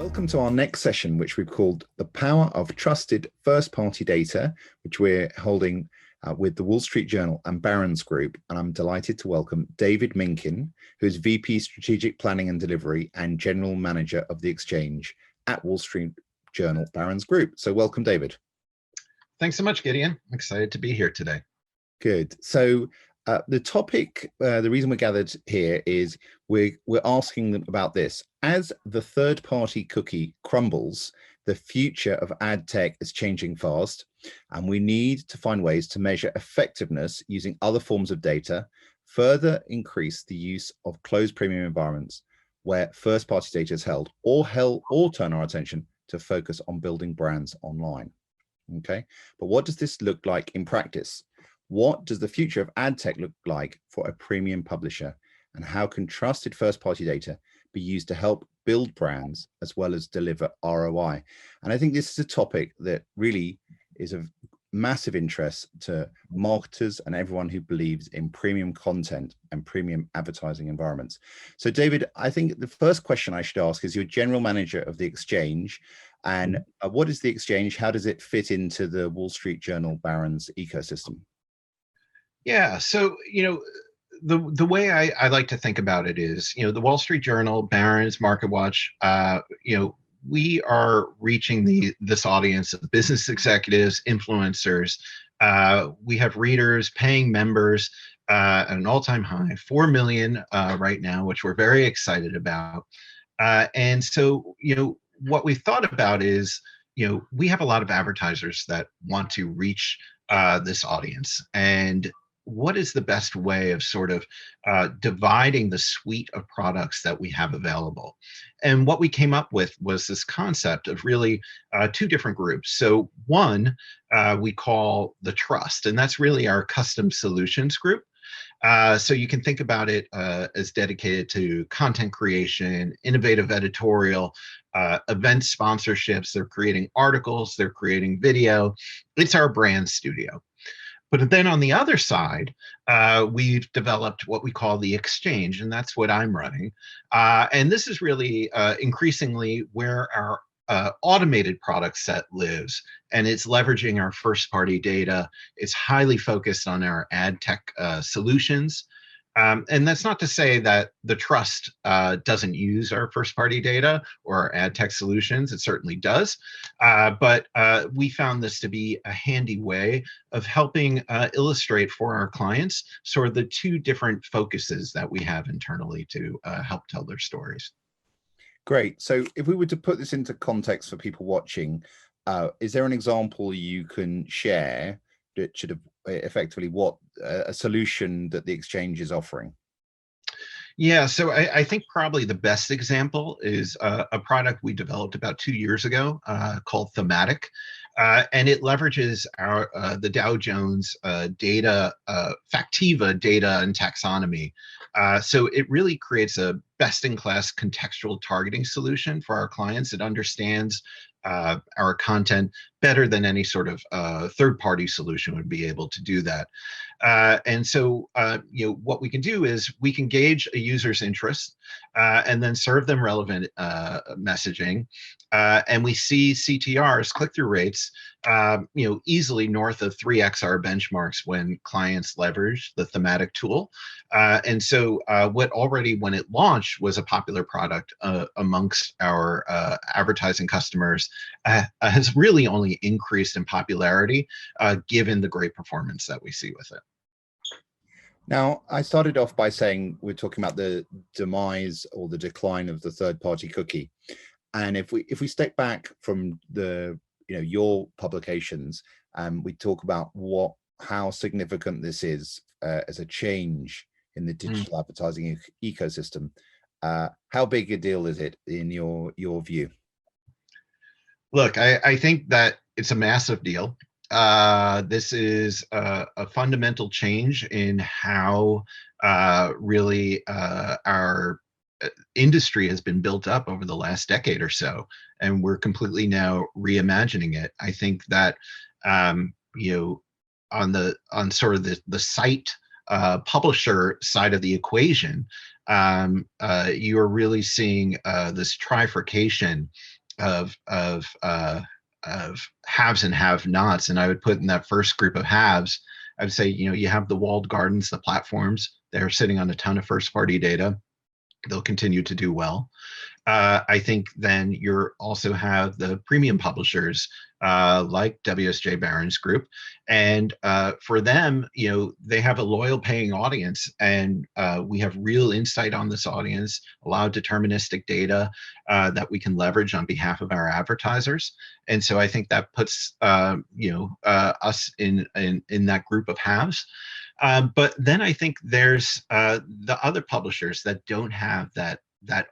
Welcome to our next session, which we've called The Power of Trusted First-Party Data, which we're holding with the Wall Street Journal and Barron's Group. And I'm delighted to welcome David Minkin, who is VP Strategic Planning and Delivery and General Manager of the Exchange at Wall Street Journal Barron's Group. So welcome, David. Thanks so much, Gideon. I'm excited to be here today. Good. So the topic, the reason we're gathered here is we're asking them about this. As the third-party cookie crumbles, the future of ad tech is changing fast, and we need to find ways to measure effectiveness using other forms of data, further increase the use of closed premium environments where first-party data is held, or turn our attention to focus on building brands online. Okay, but what does this look like in practice? What does the future of ad tech look like for a premium publisher? And how can trusted first-party data be used to help build brands as well as deliver ROI? And I think this is a topic that really is of massive interest to marketers and everyone who believes in premium content and premium advertising environments. So David, I think the first question I should ask is, you're general manager of the Exchange, and what is the Exchange? How does it fit into the Wall Street Journal Barron's ecosystem? Yeah, so the way I like to think about it is, the Wall Street Journal, Barron's, MarketWatch, we are reaching this audience of business executives, influencers. We have readers, paying members at an all-time high, 4 million right now, which we're very excited about. And so, what we've thought about is, we have a lot of advertisers that want to reach this audience. And what is the best way of sort of dividing the suite of products that we have available? And what we came up with was this concept of really two different groups. So one we call the Trust, and that's really our custom solutions group. So you can think about it as dedicated to content creation, innovative editorial, event sponsorships. They're creating articles, they're creating video. It's our brand studio. But then on the other side, we've developed what we call the Exchange, and that's what I'm running. And this is really increasingly where our automated product set lives, and it's leveraging our first-party data. It's highly focused on our ad tech solutions. And that's not to say that the Trust doesn't use our first-party data or our ad tech solutions. It certainly does. But we found this to be a handy way of helping illustrate for our clients sort of the two different focuses that we have internally to help tell their stories. Great. So if we were to put this into context for people watching, is there an example you can share that should have effectively what a solution that the Exchange is offering? Yeah, so I think probably the best example is a product we developed about 2 years ago called Thematic. And it leverages the Dow Jones data, Factiva data and taxonomy. So it really creates a best-in-class contextual targeting solution for our clients. It understands our content better than any sort of third-party solution would be able to do that. And so, what we can do is we can gauge a user's interest and then serve them relevant messaging. And we see CTRs, click-through rates, easily north of 3x our benchmarks when clients leverage the Thematic tool. And so what already, when it launched, was a popular product amongst our advertising customers, has really only increased in popularity given the great performance that we see with it. Now, I started off by saying we're talking about the demise or the decline of the third-party cookie. And if we step back from the your publications, we talk about how significant this is as a change in the digital advertising ecosystem. How big a deal is it in your view? Look, I think that it's a massive deal. This is a fundamental change in how really our industry has been built up over the last decade or so, and we're completely now reimagining it. I think that on sort of the site publisher side of the equation, you are really seeing this trifurcation of haves and have-nots. And I would put in that first group of haves, I would say, you have the walled gardens, the platforms. They're sitting on a ton of first-party data. They'll continue to do well. I think then you also have the premium publishers like WSJ Barron's group, and for them, they have a loyal paying audience, and we have real insight on this audience, a lot of deterministic data that we can leverage on behalf of our advertisers, and so I think that puts us in that group of haves. But then I think there's the other publishers that don't have that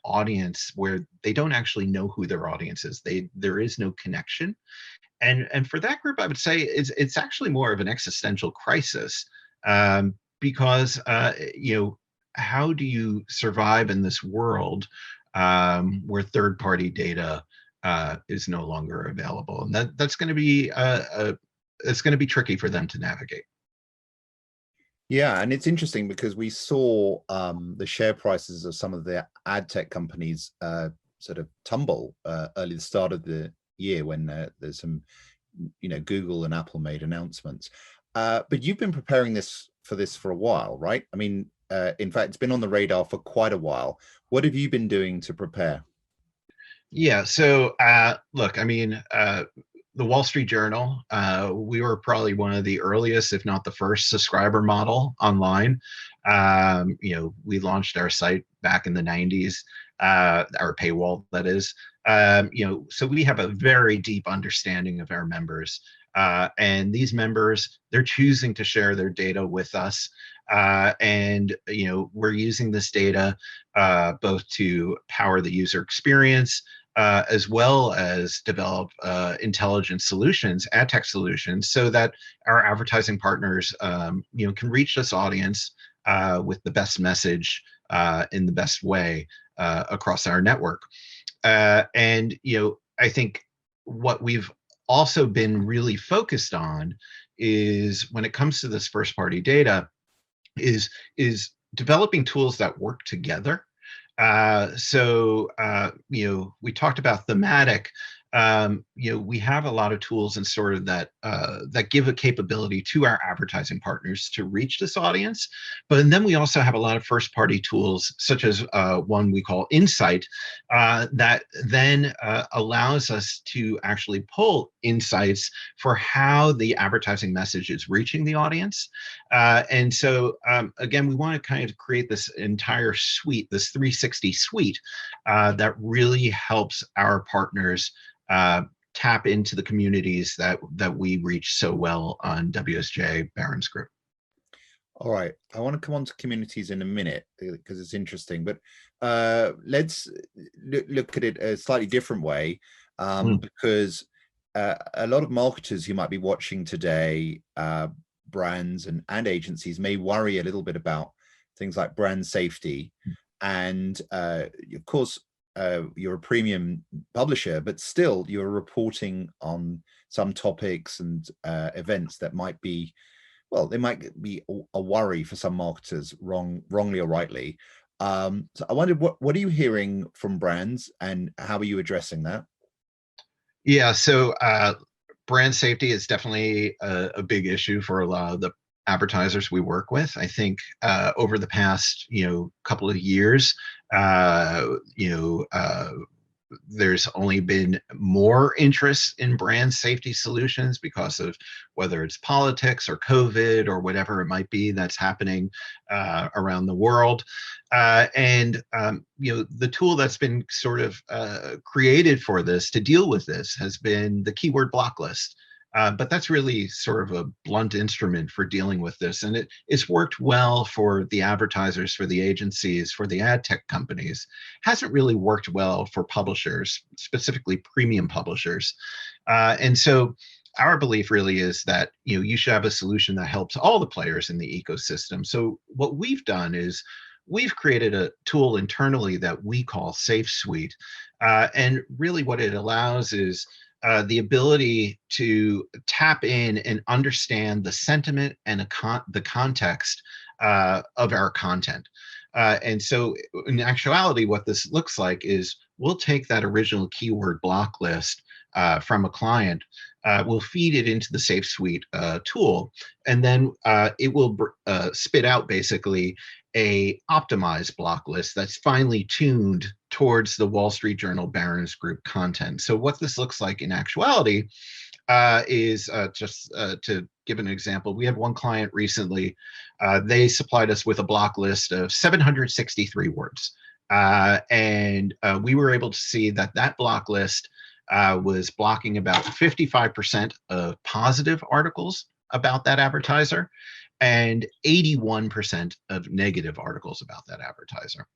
audience, where they don't actually know who their audience is. There is no connection, and for that group, I would say it's actually more of an existential crisis, because how do you survive in this world where third-party data is no longer available, and that's going to be it's going to be tricky for them to navigate. Yeah, and it's interesting because we saw the share prices of some of the ad tech companies sort of tumble early the start of the year when there's some, Google and Apple made announcements. But you've been preparing for this for a while, right? I mean, in fact, it's been on the radar for quite a while. What have you been doing to prepare? Yeah, so look, I mean, the Wall Street Journal, we were probably one of the earliest, if not the first, subscriber model online. We launched our site back in the 90s, our paywall, that is. So we have a very deep understanding of our members. And these members, they're choosing to share their data with us. And we're using this data both to power the user experience, as well as develop intelligent solutions, ad tech solutions, so that our advertising partners, can reach this audience with the best message in the best way across our network. And I think what we've also been really focused on is, when it comes to this first-party data, is developing tools that work together. So we talked about thematic. We have a lot of tools and sort of that give a capability to our advertising partners to reach this audience. But then we also have a lot of first-party tools, such as one we call Insight, that then allows us to actually pull insights for how the advertising message is reaching the audience. And so again, we want to kind of create this entire suite, this 360 suite, that really helps our partners tap into the communities that we reach so well on WSJ Barron's Group. All right, I want to come on to communities in a minute because it's interesting, but let's look at it a slightly different way, because a lot of marketers you might be watching today, brands and agencies, may worry a little bit about things like brand safety. And of course, you're a premium publisher, but still you're reporting on some topics and events that might be, well, they might be a worry for some marketers, wrongly or rightly. So I wondered, what are you hearing from brands, and how are you addressing that? Yeah, so brand safety is definitely a big issue for a lot of the advertisers we work with. I think over the past couple of years, there's only been more interest in brand safety solutions because of whether it's politics or COVID or whatever it might be that's happening around the world. And the tool that's been sort of created for this, to deal with this, has been the keyword block list. But that's really sort of a blunt instrument for dealing with this. And it's worked well for the advertisers, for the agencies, for the ad tech companies. Hasn't really worked well for publishers, specifically premium publishers. And so our belief really is that you should have a solution that helps all the players in the ecosystem. So what we've done is we've created a tool internally that we call Safe Suite. And really what it allows is the ability to tap in and understand the sentiment and the context of our content. And so in actuality, what this looks like is we'll take that original keyword block list from a client, we'll feed it into the Safe Suite tool, and then it will spit out basically a optimized block list that's finely tuned towards the Wall Street Journal Barron's Group content. So what this looks like in actuality is just to give an example, we had one client recently, they supplied us with a block list of 763 words. And we were able to see that that block list was blocking about 55% of positive articles about that advertiser and 81% of negative articles about that advertiser.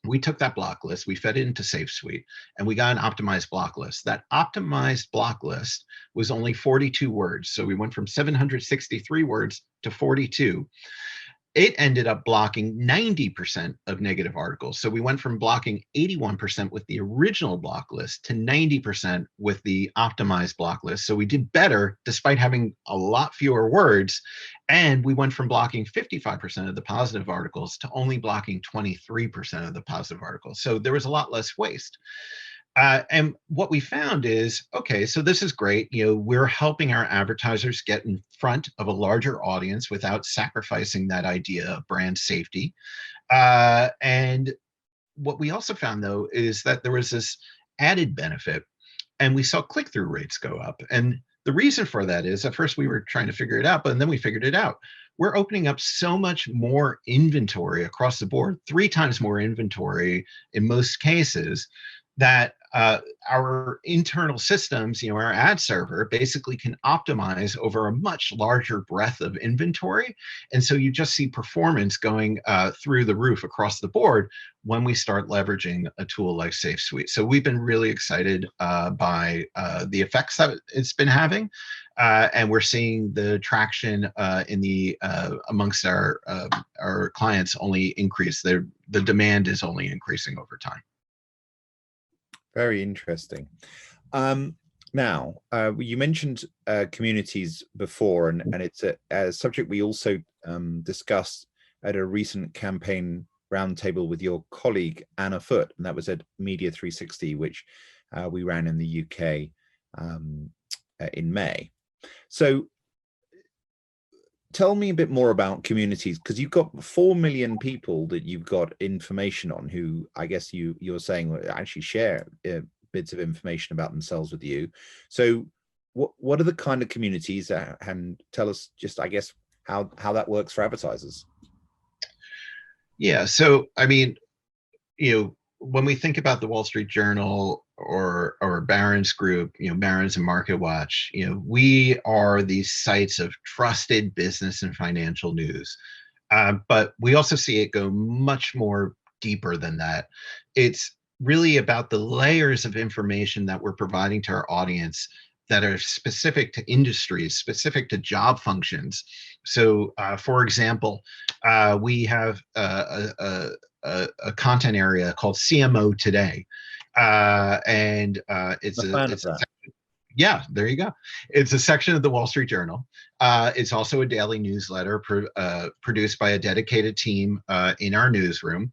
We took that block list, we fed it into Safe Suite, and we got an optimized block list. That optimized block list was only 42 words. So we went from 763 words to 42. It ended up blocking 90% of negative articles. So we went from blocking 81% with the original block list to 90% with the optimized block list. So we did better despite having a lot fewer words. And we went from blocking 55% of the positive articles to only blocking 23% of the positive articles. So there was a lot less waste. And what we found is, okay, so this is great. You know, we're helping our advertisers get in front of a larger audience without sacrificing that idea of brand safety. And what we also found, though, is that there was this added benefit, and we saw click-through rates go up. And the reason for that is, at first we were trying to figure it out, but then we figured it out. We're opening up so much more inventory across the board, 3 times more inventory in most cases, that our internal systems, you know, our ad server basically can optimize over a much larger breadth of inventory. And so you just see performance going through the roof across the board when we start leveraging a tool like Safe Suite. So we've been really excited by the effects that it's been having. And we're seeing the traction in the amongst our clients only increase. The demand is only increasing over time. Very interesting. Now, you mentioned communities before, and it's a subject we also discussed at a recent campaign roundtable with your colleague Anna Foote, and that was at Media 360, which we ran in the UK in May. So tell me a bit more about communities, because you've got 4 million people that you've got information on, who I guess you're saying actually share bits of information about themselves with you. So what are the kind of communities, and tell us just, I guess, how that works for advertisers? Yeah, so I mean, you know, when we think about the Wall Street Journal or Barron's Group, you know, Barron's and MarketWatch, you know, we are these sites of trusted business and financial news. But we also see it go much more deeper than that. It's really about the layers of information that we're providing to our audience that are specific to industries, specific to job functions. So, for example, we have a content area called CMO Today, and it's a yeah, there you go. It's a section of the Wall Street Journal. It's also a daily newsletter produced by a dedicated team in our newsroom.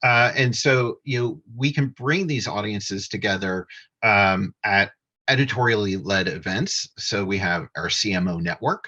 And so, you know, we can bring these audiences together at editorially led events. So we have our CMO network.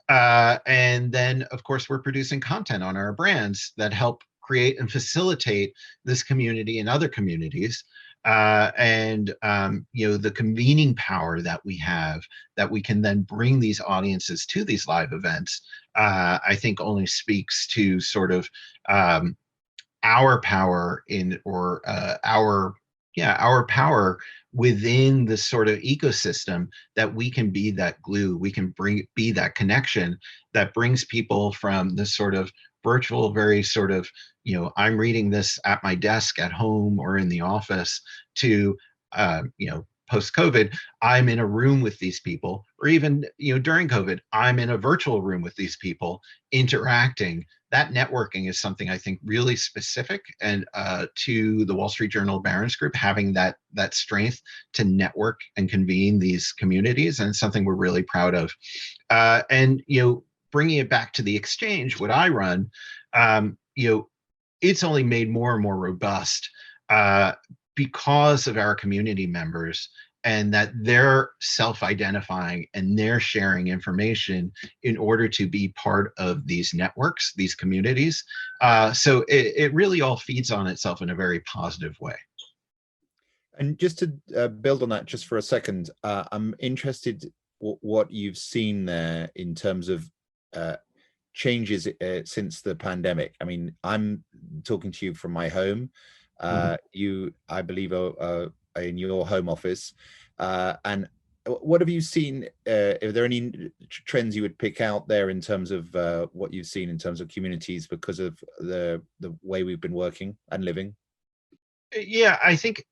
And then, of course, we're producing content on our brands that help create and facilitate this community and other communities. You know, the convening power that we have, that we can then bring these audiences to these live events, I think only speaks to sort of our power our power within the sort of ecosystem, that we can be that glue, we can be that connection that brings people from this sort of virtual, very sort of, you know, I'm reading this at my desk at home or in the office, to, you know, post-COVID, I'm in a room with these people, or even, you know, during COVID, I'm in a virtual room with these people interacting. That networking is something I think really specific and to the Wall Street Journal Barron's Group, having that strength to network and convene these communities, and something we're really proud of. And, you know, bringing it back to the exchange, what I run, you know, it's only made more and more robust uh, because of our community members, and that they're self-identifying and they're sharing information in order to be part of these networks, these communities. So it really all feeds on itself in a very positive way. And just to build on that just for a second, I'm interested what you've seen there in terms of changes since the pandemic. I mean, I'm talking to you from my home. Mhm. You, I believe, are in your home office. And what have you seen? Are there any trends you would pick out there in terms of what you've seen in terms of communities because of the way we've been working and living? Yeah, I think,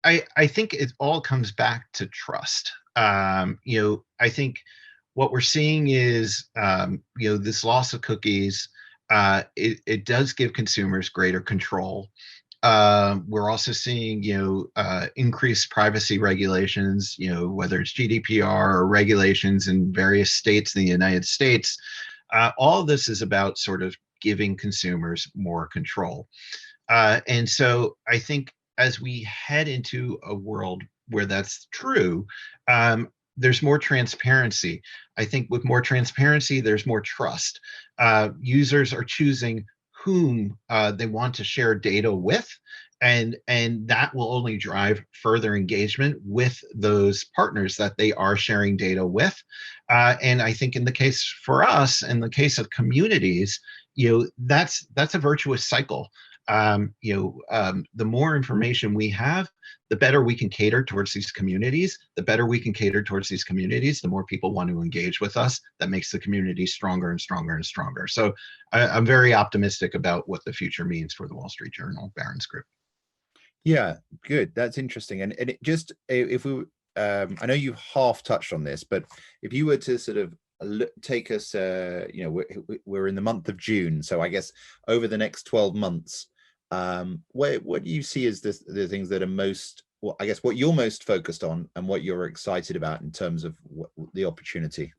I think it all comes back to trust. I think what we're seeing is, this loss of cookies. It does give consumers greater control. We're also seeing, increased privacy regulations, whether it's GDPR or regulations in various states in the United States. All of this is about sort of giving consumers more control. And so I think as we head into a world where that's true, there's more transparency. I think with more transparency, there's more trust. Users are choosing whom they want to share data with, and that will only drive further engagement with those partners that they are sharing data with. And I think in the case for us, in the case of communities, that's a virtuous cycle. The more information we have, the better we can cater towards these communities. The better we can cater towards these communities, the more people want to engage with us. That makes the community stronger and stronger and stronger. So I'm very optimistic about what the future means for the Wall Street Journal Barron's Group. Yeah, good. That's interesting. And it just if we I know you half touched on this, but if you were to sort of take us, we're in the month of June, so I guess over the next 12 months, what do you see as the things that are most, well, I guess what you're most focused on and what you're excited about in terms of the opportunity?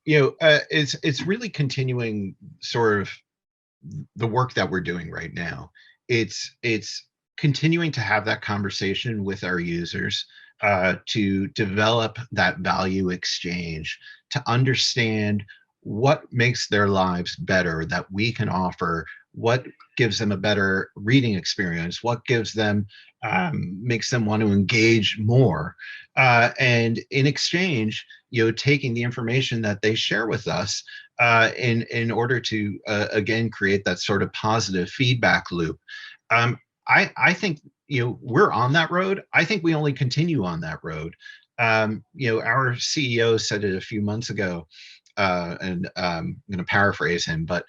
It's really continuing sort of the work that we're doing right now. It's continuing to have that conversation with our users, to develop that value exchange, to understand what makes their lives better that we can offer, what gives them a better reading experience, what gives them, makes them want to engage more, and in exchange, taking the information that they share with us, in order to, again, create that sort of positive feedback loop. Um, I think, we're on that road. I think we only continue on that road. Our CEO said it a few months ago, and I'm going to paraphrase him, but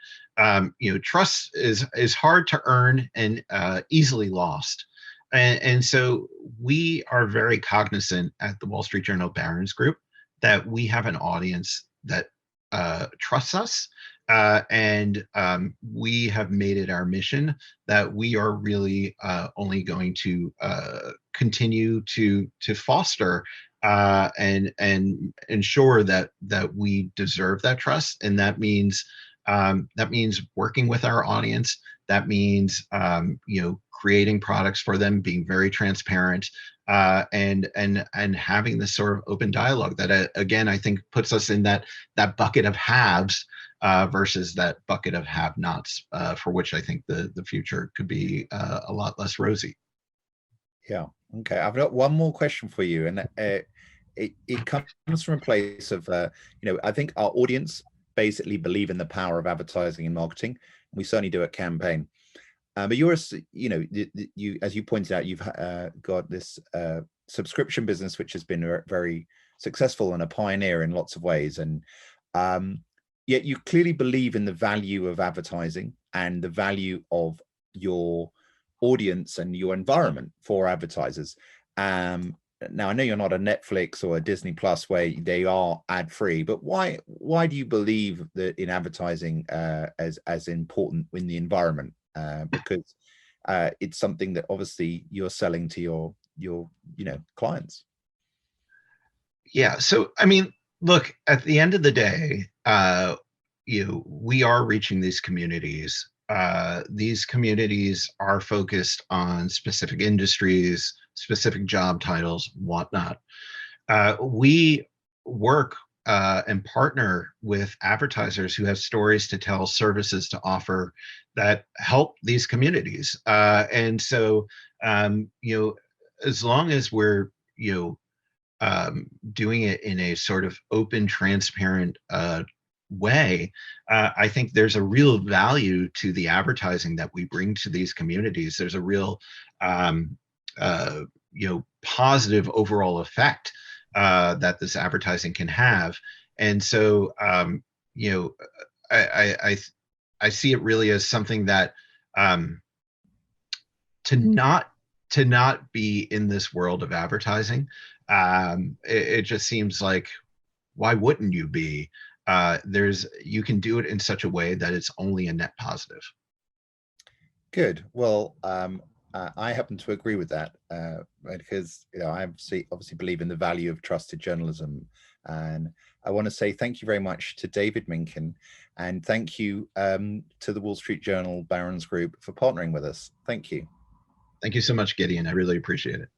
trust is hard to earn and easily lost. And so we are very cognizant at the Wall Street Journal Barron's Group that we have an audience that trusts us. And we have made it our mission that we are really only going to continue to foster, and ensure that we deserve that trust, and that means working with our audience. That means creating products for them, being very transparent, and having this sort of open dialogue that, again, I think puts us in that bucket of haves, versus that bucket of have-nots, for which I think the future could be a lot less rosy. Yeah. Okay. I've got one more question for you, and it comes from a place of, I think our audience basically believe in the power of advertising and marketing. We certainly do at Campaign. But you're, you, as you pointed out, you've got this subscription business, which has been very successful and a pioneer in lots of ways. And yet you clearly believe in the value of advertising and the value of your audience and your environment for advertisers. Now, I know you're not a Netflix or a Disney Plus where they are ad free, but why do you believe that in advertising as important in the environment? Because it's something that obviously you're selling to your clients. Yeah. So, I mean, look, at the end of the day, we are reaching these communities. These communities are focused on specific industries, specific job titles, whatnot. We work and partner with advertisers who have stories to tell, services to offer that help these communities. And so, as long as we're, doing it in a sort of open, transparent way, I think there's a real value to the advertising that we bring to these communities. There's a real, um, positive overall effect that this advertising can have. And so, you know, I see it really as something that um, to not to not be in this world of advertising, it just seems like, why wouldn't you be? You can do it in such a way that it's only a net positive. Good. Well, I happen to agree with that because I obviously believe in the value of trusted journalism, and I want to say thank you very much to David Minkin, and thank you to the Wall Street Journal Barron's Group for partnering with us. Thank you. Thank you so much, Gideon. I really appreciate it.